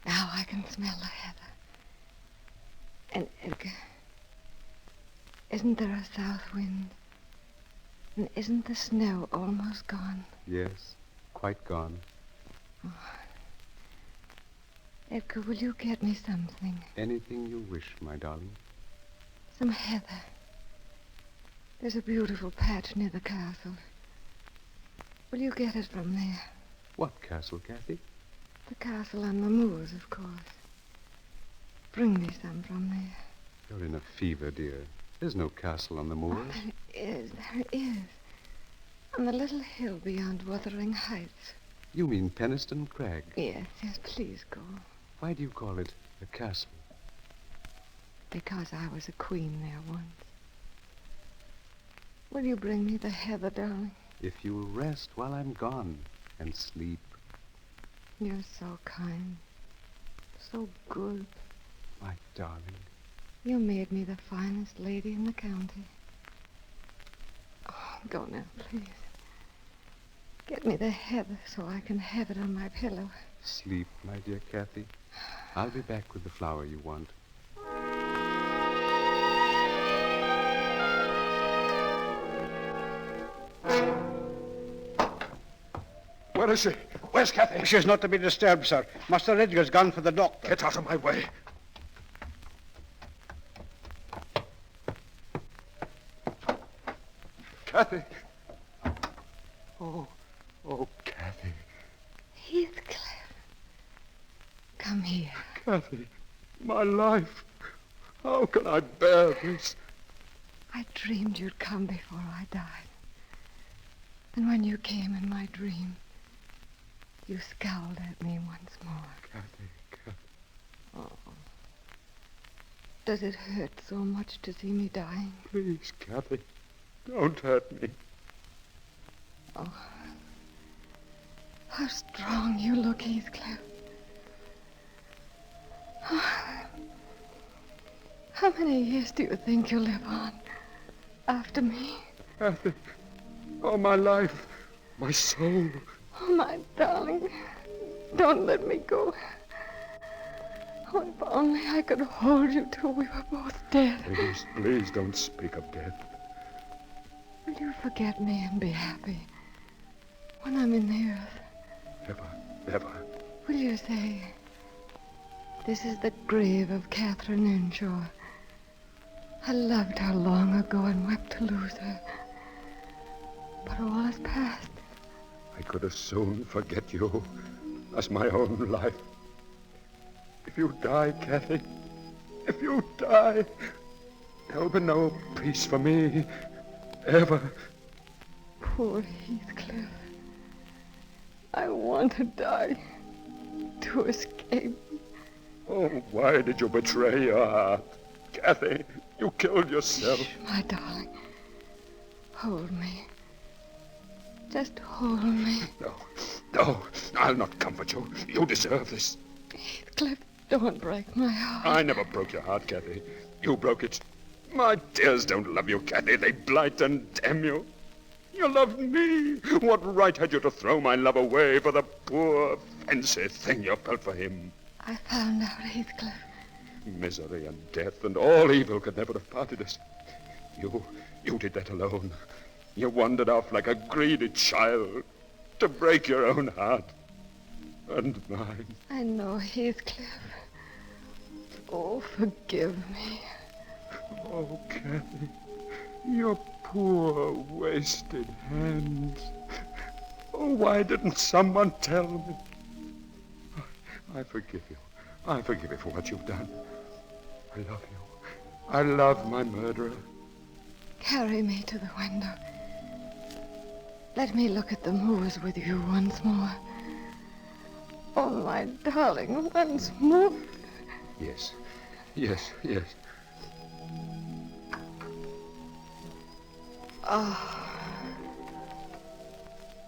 now I can smell the heather. And Edgar, isn't there a south wind? And isn't the snow almost gone? Yes, quite gone. Oh. Edgar, will you get me something? Anything you wish, my darling. Some heather. There's a beautiful patch near the castle. Will you get it from there? What castle, Kathy? The castle on the moors, of course. Bring me some from there. You're in a fever, dear. There's no castle on the moors. Oh, there is. On the little hill beyond Wuthering Heights. You mean Penistone Crag? Yes, please go. Why do you call it a castle? Because I was a queen there once. Will you bring me the heather, darling? If you'll rest while I'm gone and sleep. You're so kind. So good. My darling. You made me the finest lady in the county. Oh, go now, please. Get me the heather so I can have it on my pillow. Sleep, my dear Kathy. I'll be back with the flower you want. Where is she? Where's Kathy? She's not to be disturbed, sir. Master Edgar's gone for the doctor. Get out of my way. Kathy. Oh, Kathy. Heathcliff. Come here. Kathy, my life. How can I bear this? I dreamed you'd come before I died. And when you came in my dream, you scowled at me once more. Kathy. Oh. Does it hurt so much to see me dying? Please, Kathy, don't hurt me. Oh. How strong you look, Heathcliff. Oh. How many years do you think you'll live on after me? Kathy. Oh, my life. My soul. Oh, my darling. Don't let me go. Oh, if only I could hold you till we were both dead. Please don't speak of death. Will you forget me and be happy when I'm in the earth? Never. Will you say, this is the grave of Catherine Earnshaw. I loved her long ago and wept to lose her. But all is past. I could as soon forget you as my own life. If you die, Kathy, if you die, there'll be no peace for me, ever. Poor Heathcliff. I want to die, to escape. Oh, why did you betray your heart? Kathy, you killed yourself. Shh, my darling. Hold me. Just hold me. No, I'll not comfort you. You deserve this. Heathcliff, don't break my heart. I never broke your heart, Kathy. You broke it. My tears don't love you, Kathy. They blight and damn you. You loved me. What right had you to throw my love away for the poor, fancy thing you felt for him? I found out, Heathcliff. Misery and death and all evil could never have parted us. You did that alone. You wandered off like a greedy child to break your own heart and mine. I know, Heathcliff. Oh, forgive me. Oh, Kathy, your poor, wasted hands. Oh, why didn't someone tell me? I forgive you. I forgive you for what you've done. I love you. I love my murderer. Carry me to the window. Let me look at the moors with you once more. Oh, my darling, once more. Yes, yes, yes. Oh,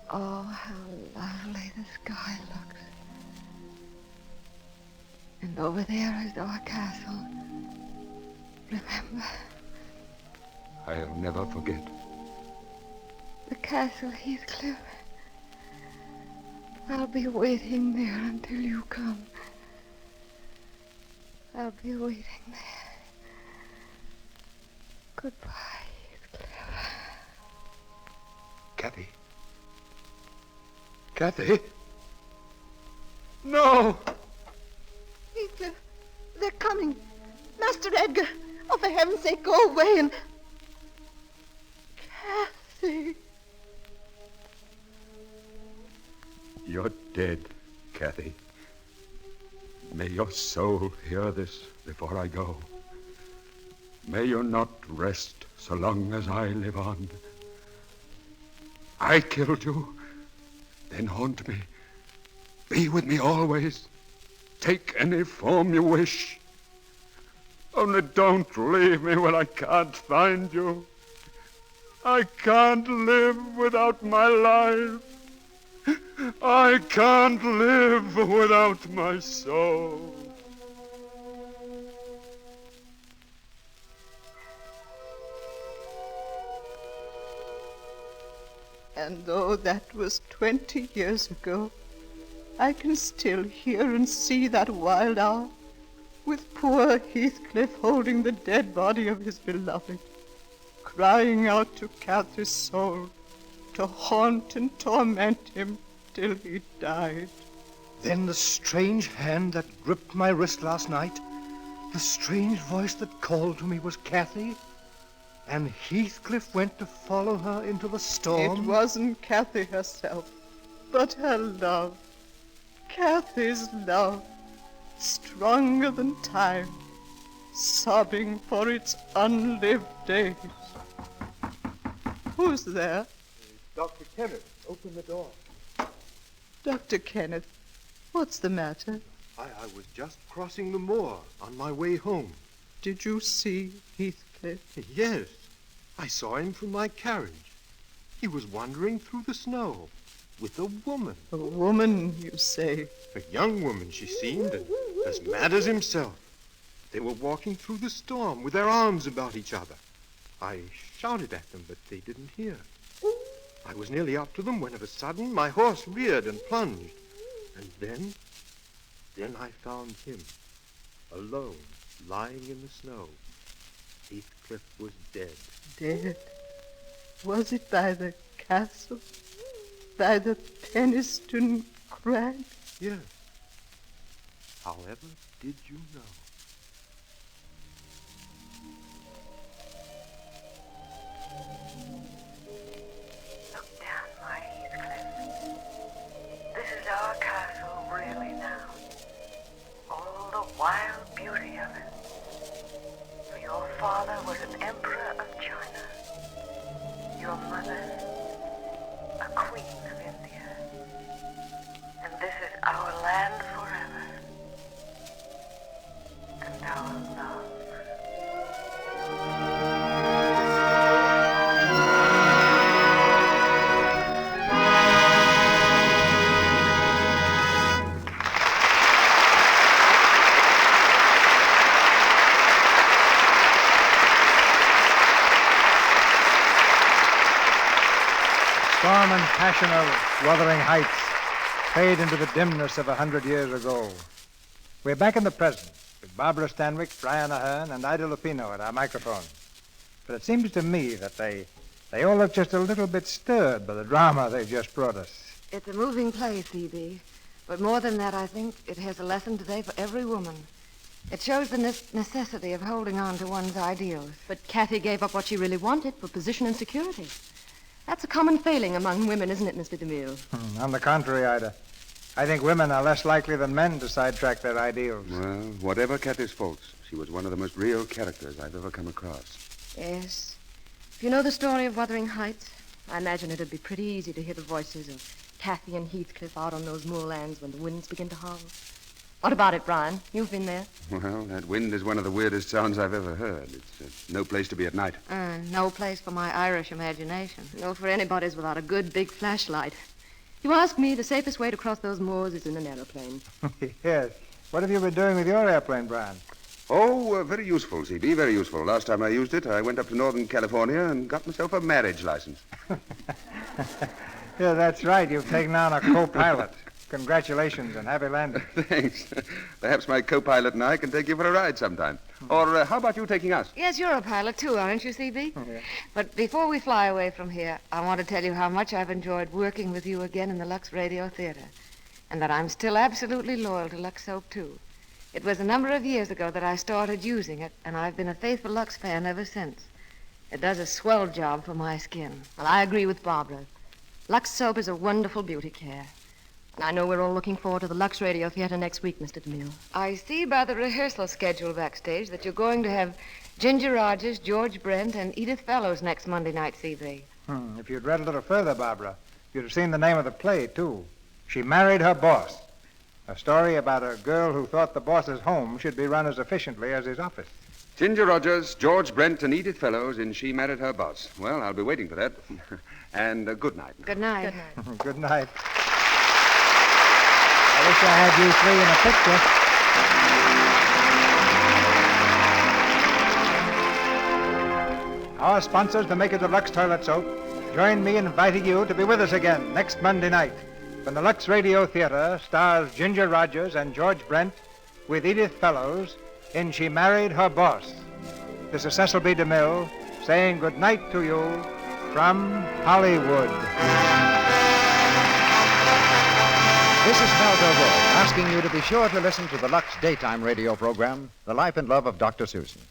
how lovely the sky looks. And over there is our castle. Remember? I'll never forget. The castle, Heathcliff. I'll be waiting there until you come. I'll be waiting there. Goodbye, Heathcliff. Kathy? Kathy? No! Heathcliff, they're coming. Master Edgar, oh, for heaven's sake, go away and... Kathy. You're dead, Kathy. May your soul hear this before I go. May you not rest so long as I live on. I killed you, then haunt me. Be with me always. Take any form you wish. Only don't leave me when I can't find you. I can't live without my life. I can't live without my soul. And though that was 20 years ago, I can still hear and see that wild hour, with poor Heathcliff holding the dead body of his beloved, crying out to Catherine's soul to haunt and torment him till he died. Then the strange hand that gripped my wrist last night, the strange voice that called to me was Kathy, and Heathcliff went to follow her into the storm. It wasn't Kathy herself, but her love. Kathy's love, stronger than time, sobbing for its unlived days. Who's there? Dr. Kenneth, open the door. Dr. Kenneth, what's the matter? I was just crossing the moor on my way home. Did you see Heathcliff? Yes, I saw him from my carriage. He was wandering through the snow with a woman. A woman, you say? A young woman, she seemed, and as mad as himself. They were walking through the storm with their arms about each other. I shouted at them, but they didn't hear. I was nearly up to them when of a sudden my horse reared and plunged. And then I found him, alone, lying in the snow. Heathcliff was dead. Dead? Was it by the castle? By the Penistone Crag? Yes. However did you know? Look down, my Heathcliff. This is our castle really now. All the wild beauty of it. For your father was an emperor of China. Your mother, a queen of India. And this is our land forever. And our love. Storm and passion of Wuthering Heights fade into the dimness of 100 years ago. We're back in the present with Barbara Stanwyck, Brian Ahern, and Ida Lupino at our microphones. But it seems to me that they all look just a little bit stirred by the drama they've just brought us. It's a moving play, Phoebe. But more than that, I think it has a lesson today for every woman. It shows the necessity of holding on to one's ideals. But Kathy gave up what she really wanted for position and security. That's a common failing among women, isn't it, Mr. DeMille? On the contrary, Ida. I think women are less likely than men to sidetrack their ideals. Well, whatever Kathy's faults, she was one of the most real characters I've ever come across. Yes. If you know the story of Wuthering Heights, I imagine it'd be pretty easy to hear the voices of Kathy and Heathcliff out on those moorlands when the winds begin to howl. What about it, Brian? You've been there. Well, that wind is one of the weirdest sounds I've ever heard. It's no place to be at night. No place for my Irish imagination. No for anybody's without a good big flashlight. You ask me, the safest way to cross those moors is in an aeroplane. Yes. What have you been doing with your airplane, Brian? Oh, very useful, CB, very useful. Last time I used it, I went up to Northern California and got myself a marriage license. Yeah, that's right. You've taken on a co-pilot. Congratulations and happy landing. Thanks. Perhaps my co-pilot and I can take you for a ride sometime. Or how about you taking us? Yes, you're a pilot, too, aren't you, C.B.? Yeah. But before we fly away from here, I want to tell you how much I've enjoyed working with you again in the Lux Radio Theatre, and that I'm still absolutely loyal to Lux Soap, too. It was a number of years ago that I started using it, and I've been a faithful Lux fan ever since. It does a swell job for my skin. Well, I agree with Barbara. Lux Soap is a wonderful beauty care. And I know we're all looking forward to the Lux Radio Theatre next week, Mr. DeMille. I see by the rehearsal schedule backstage that you're going to have Ginger Rogers, George Brent, and Edith Fellows next Monday night, C.B. If you'd read a little further, Barbara, you'd have seen the name of the play, too. She Married Her Boss. A story about a girl who thought the boss's home should be run as efficiently as his office. Ginger Rogers, George Brent, and Edith Fellows in She Married Her Boss. Well, I'll be waiting for that. And good night. Good night. Good night. Good night. I wish I had you three in a picture. Our sponsors, the makers of Lux Toilet Soap, join me in inviting you to be with us again next Monday night when the Lux Radio Theatre stars Ginger Rogers and George Brent with Edith Fellows in She Married Her Boss. This is Cecil B. DeMille saying good night to you from Hollywood. This is Melville Wood asking you to be sure to listen to the Lux daytime radio program, The Life and Love of Dr. Susan.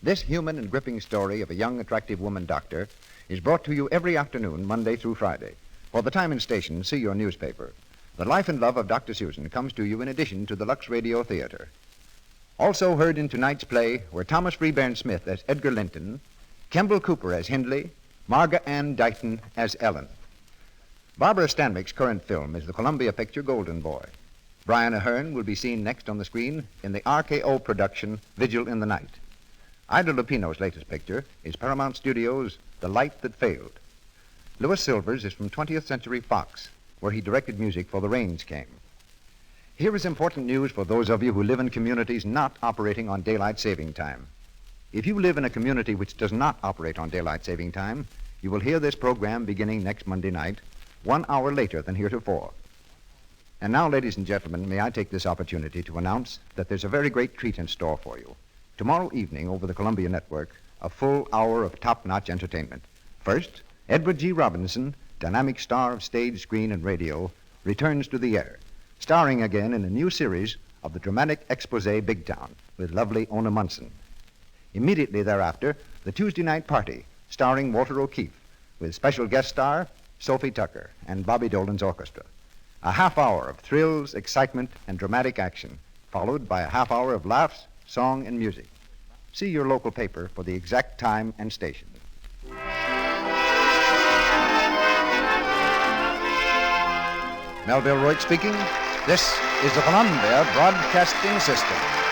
This human and gripping story of a young, attractive woman doctor is brought to you every afternoon, Monday through Friday. For the time and station, see your newspaper. The Life and Love of Dr. Susan comes to you in addition to the Lux Radio Theatre. Also heard in tonight's play were Thomas Freeburn Smith as Edgar Linton, Kemble Cooper as Hindley, Marga Ann Dighton as Ellen. Barbara Stanwyck's current film is the Columbia picture Golden Boy. Brian Ahern will be seen next on the screen in the RKO production Vigil in the Night. Ida Lupino's latest picture is Paramount Studios' The Light That Failed. Louis Silvers is from 20th Century Fox, where he directed music for The Rains Came. Here is important news for those of you who live in communities not operating on daylight saving time. If you live in a community which does not operate on daylight saving time, you will hear this program beginning next Monday night, 1 hour later than heretofore. And now, ladies and gentlemen, may I take this opportunity to announce that there's a very great treat in store for you. Tomorrow evening, over the Columbia Network, a full hour of top-notch entertainment. First, Edward G. Robinson, dynamic star of stage, screen, and radio, returns to the air, starring again in a new series of the dramatic expose Big Town with lovely Ona Munson. Immediately thereafter, the Tuesday night party, starring Walter O'Keefe, with special guest star Sophie Tucker and Bobby Dolan's orchestra. A half hour of thrills, excitement, and dramatic action, followed by a half hour of laughs, song, and music. See your local paper for the exact time and station. Melville Roig speaking. This is the Columbia Broadcasting System.